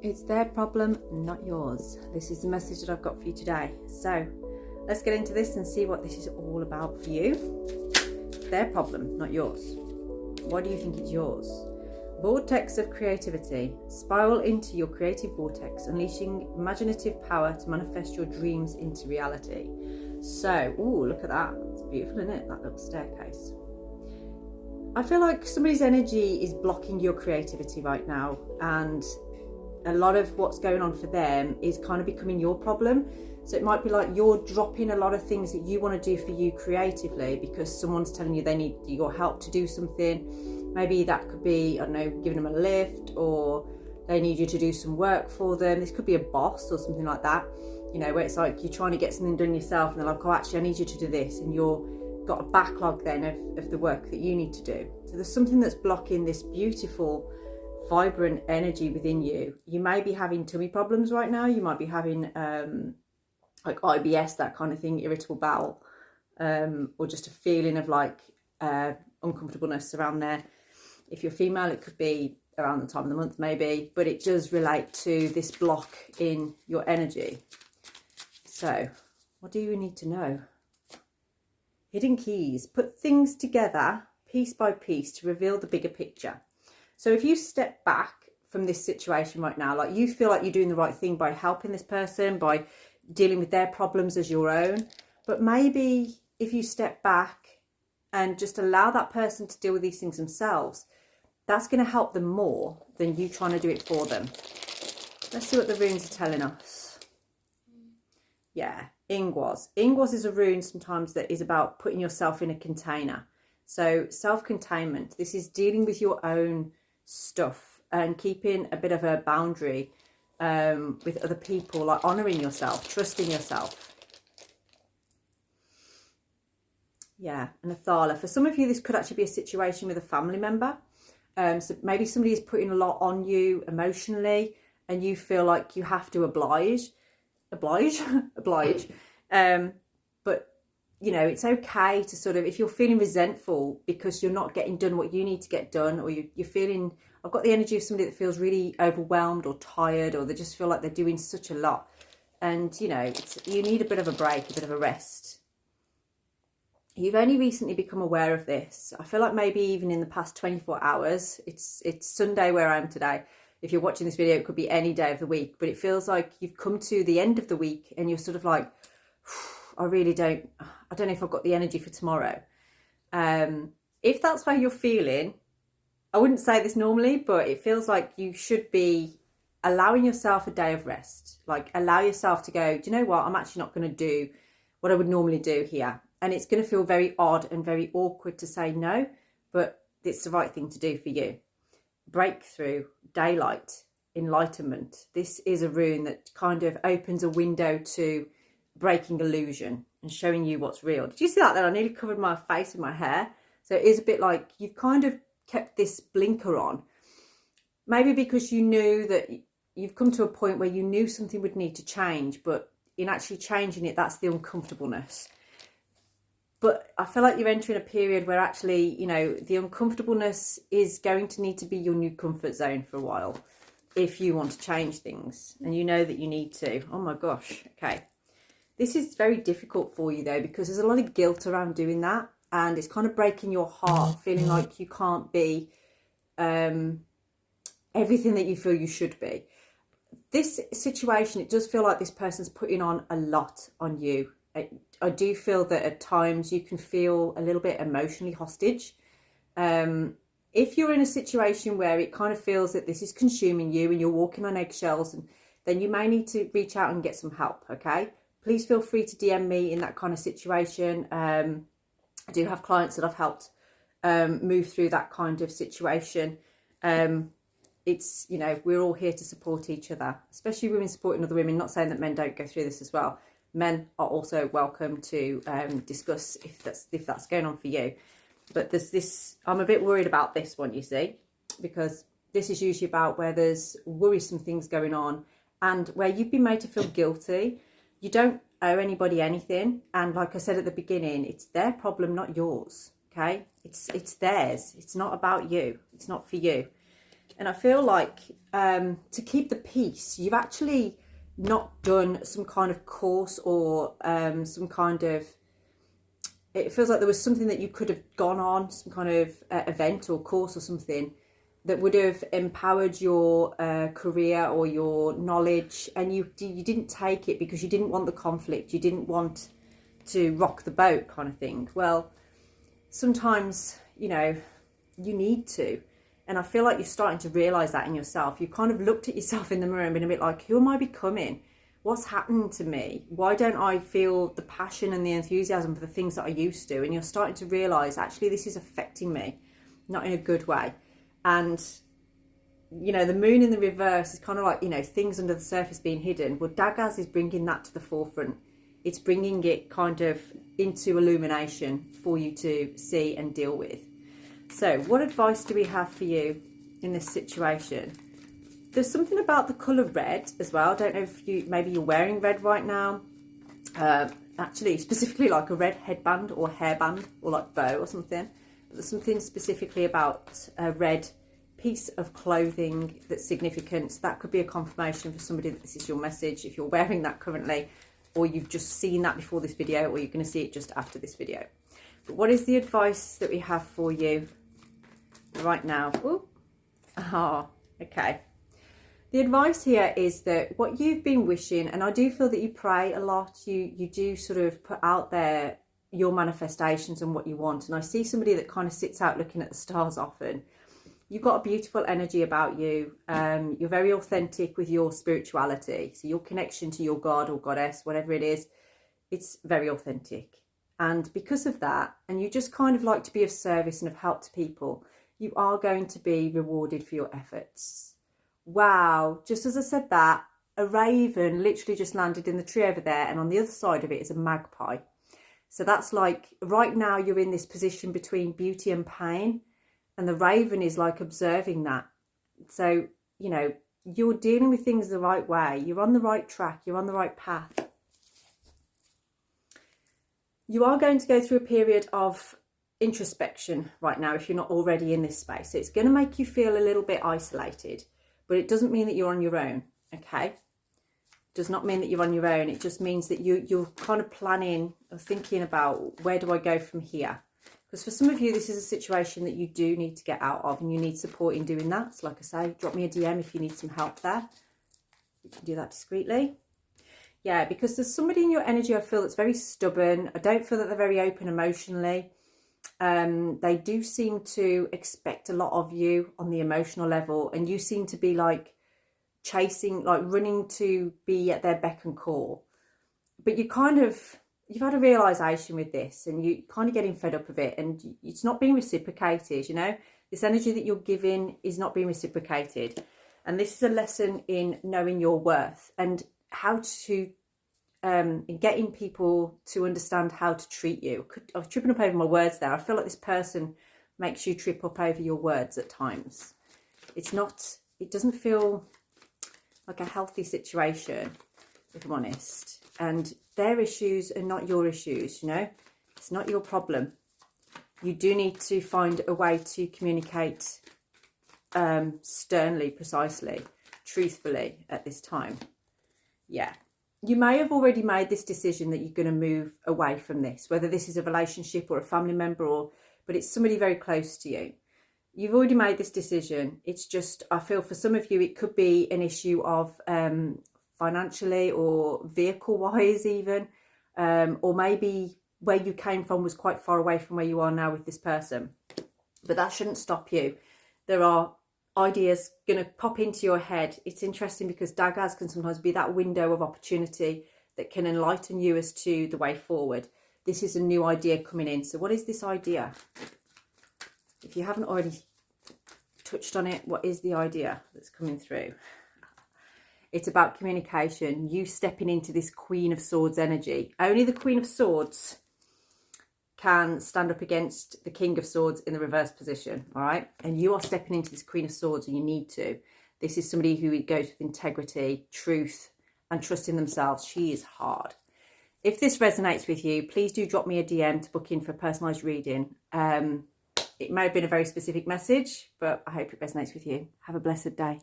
It's their problem, not yours. This is the message that I've got for you today. So let's get into this and see what this is all about for you. It's their problem, not yours. Why do you think it's yours? Vortex of creativity. Spiral into your creative vortex, unleashing imaginative power to manifest your dreams into reality. So, ooh, look at that. It's beautiful, isn't it? That little staircase. I feel like somebody's energy is blocking your creativity right now, and a lot of what's going on for them is kind of becoming your problem. So it might be like you're dropping a lot of things that you want to do for you creatively because someone's telling you they need your help to do something. Maybe that could be, I don't know, giving them a lift, or they need you to do some work for them. This could be a boss or something like that, you know, where it's like you're trying to get something done yourself and they're like, oh, actually, I need you to do this. And you're got a backlog then of the work that you need to do. So there's something that's blocking this beautiful, vibrant energy within you. You may be having tummy problems right now. You might be having like IBS, that kind of thing, irritable bowel, or just a feeling of like uncomfortableness around there. If you're female, it could be around the time of the month maybe, but it does relate to this block in your energy. So what do you need to know? Hidden keys. Put things together piece by piece to reveal the bigger picture. So if you step back from this situation right now, like you feel like you're doing the right thing by helping this person, by dealing with their problems as your own, but maybe if you step back and just allow that person to deal with these things themselves, that's going to help them more than you trying to do it for them. Let's see what the runes are telling us. Yeah, Ingwas. Ingwas is a rune sometimes that is about putting yourself in a container. So self-containment. This is dealing with your own stuff and keeping a bit of a boundary with other people, like honouring yourself, trusting yourself. Yeah, and Athala. For some of you, this could actually be a situation with a family member. So maybe somebody is putting a lot on you emotionally and you feel like you have to oblige. But you know, it's okay to sort of, if you're feeling resentful because you're not getting done what you need to get done, or you're feeling, I've got the energy of somebody that feels really overwhelmed or tired, or they just feel like they're doing such a lot. And, you know, you need a bit of a break, a bit of a rest. You've only recently become aware of this. I feel like maybe even in the past 24 hours, it's Sunday where I am today. If you're watching this video, it could be any day of the week, but it feels like you've come to the end of the week and you're sort of like, I don't know if I've got the energy for tomorrow. If that's how you're feeling, I wouldn't say this normally, but it feels like you should be allowing yourself a day of rest. Like allow yourself to go, do you know what? I'm actually not going to do what I would normally do here. And it's going to feel very odd and very awkward to say no, but it's the right thing to do for you. Breakthrough, daylight, enlightenment. This is a rune that kind of opens a window to breaking illusion and showing you what's real. Did you see that there? I nearly covered my face with my hair. So it is a bit like you've kind of kept this blinker on. Maybe because you knew that you've come to a point where you knew something would need to change, but in actually changing it, that's the uncomfortableness. But I feel like you're entering a period where actually, you know, the uncomfortableness is going to need to be your new comfort zone for a while if you want to change things. And you know that you need to. Oh my gosh. Okay. This is very difficult for you though, because there's a lot of guilt around doing that. And it's kind of breaking your heart, feeling like you can't be everything that you feel you should be. This situation, it does feel like this person's putting on a lot on you. I do feel that at times you can feel a little bit emotionally hostage. If you're in a situation where it kind of feels that this is consuming you and you're walking on eggshells, then you may need to reach out and get some help, okay? Please feel free to DM me in that kind of situation. I do have clients that I've helped move through that kind of situation. It's, you know, we're all here to support each other, especially women supporting other women. Not saying that men don't go through this as well. Men are also welcome to discuss if that's going on for you. But there's this, I'm a bit worried about this one, you see, because this is usually about where there's worrisome things going on and where you've been made to feel guilty. You don't owe anybody anything. And like I said at the beginning, it's their problem, not yours, okay? It's theirs. It's not about you. It's not for you. And I feel like to keep the peace, you've actually not done some kind of course or some kind of, it feels like there was something that you could have gone on, some kind of event or course or something that would have empowered your career or your knowledge, and you didn't take it because you didn't want the conflict, you didn't want to rock the boat kind of thing. Well, sometimes, you know, you need to. And I feel like you're starting to realise that in yourself. You kind of looked at yourself in the mirror and been a bit like, who am I becoming? What's happened to me? Why don't I feel the passion and the enthusiasm for the things that I used to? And you're starting to realise, actually, this is affecting me, not in a good way. And, you know, the moon in the reverse is kind of like, you know, things under the surface being hidden. Well, Dagaz is bringing that to the forefront. It's bringing it kind of into illumination for you to see and deal with. So what advice do we have for you in this situation? There's something about the colour red as well. I don't know if maybe you're wearing red right now. Actually, specifically like a red headband or hairband or like bow or something. But there's something specifically about a red piece of clothing that's significant. That could be a confirmation for somebody that this is your message if you're wearing that currently, or you've just seen that before this video, or you're going to see it just after this video. But what is the advice that we have for you right now? Ooh. Okay. The advice here is that what you've been wishing, and I do feel that you pray a lot, you do sort of put out there your manifestations and what you want. And I see somebody that kind of sits out looking at the stars often. You've got a beautiful energy about you. You're very authentic with your spirituality. So your connection to your God or goddess, whatever it is, it's very authentic. And because of that, and you just kind of like to be of service and of help to people, you are going to be rewarded for your efforts. Wow, just as I said that, a raven literally just landed in the tree over there, and on the other side of it is a magpie. So that's like, right now you're in this position between beauty and pain, and the raven is like observing that. So, you know, you're dealing with things the right way. You're on the right track. You're on the right path. You are going to go through a period of introspection right now if you're not already in this space. So it's going to make you feel a little bit isolated, but it doesn't mean that you're on your own, okay? It does not mean that you're on your own. It just means that you're kind of planning or thinking about, where do I go from here? Because for some of you, this is a situation that you do need to get out of, and you need support in doing that. So like I say, drop me a DM if you need some help there. You can do that discreetly. Yeah, because there's somebody in your energy I feel that's very stubborn. I don't feel that they're very open emotionally. They do seem to expect a lot of you on the emotional level, and you seem to be like chasing, like running to be at their beck and call. But you've had a realization with this, and you kind of getting fed up of it, and it's not being reciprocated, you know. This energy that you're giving is not being reciprocated. And this is a lesson in knowing your worth and how to in getting people to understand how to treat you. I was tripping up over my words there. I feel like this person makes you trip up over your words at times. It doesn't feel like a healthy situation, if I'm honest. And their issues are not your issues, you know. It's not your problem. You do need to find a way to communicate sternly, precisely, truthfully at this time. Yeah. You may have already made this decision that you're going to move away from this, whether this is a relationship or a family member, but it's somebody very close to you. You've already made this decision. It's just, I feel for some of you, it could be an issue of financially or vehicle-wise even, or maybe where you came from was quite far away from where you are now with this person. But that shouldn't stop you. There are ideas going to pop into your head. It's interesting because Dagaz can sometimes be that window of opportunity that can enlighten you as to the way forward. This is a new idea coming in. So what is this idea? If you haven't already touched on it, what is the idea that's coming through? It's about communication, you stepping into this Queen of Swords energy. Only the Queen of Swords can stand up against the King of Swords in the reverse position, all right? And you are stepping into this Queen of Swords, and you need to. This is somebody who goes with integrity, truth, and trust in themselves. She is hard. If this resonates with you, please do drop me a DM to book in for a personalised reading. It may have been a very specific message, but I hope it resonates with you. Have a blessed day.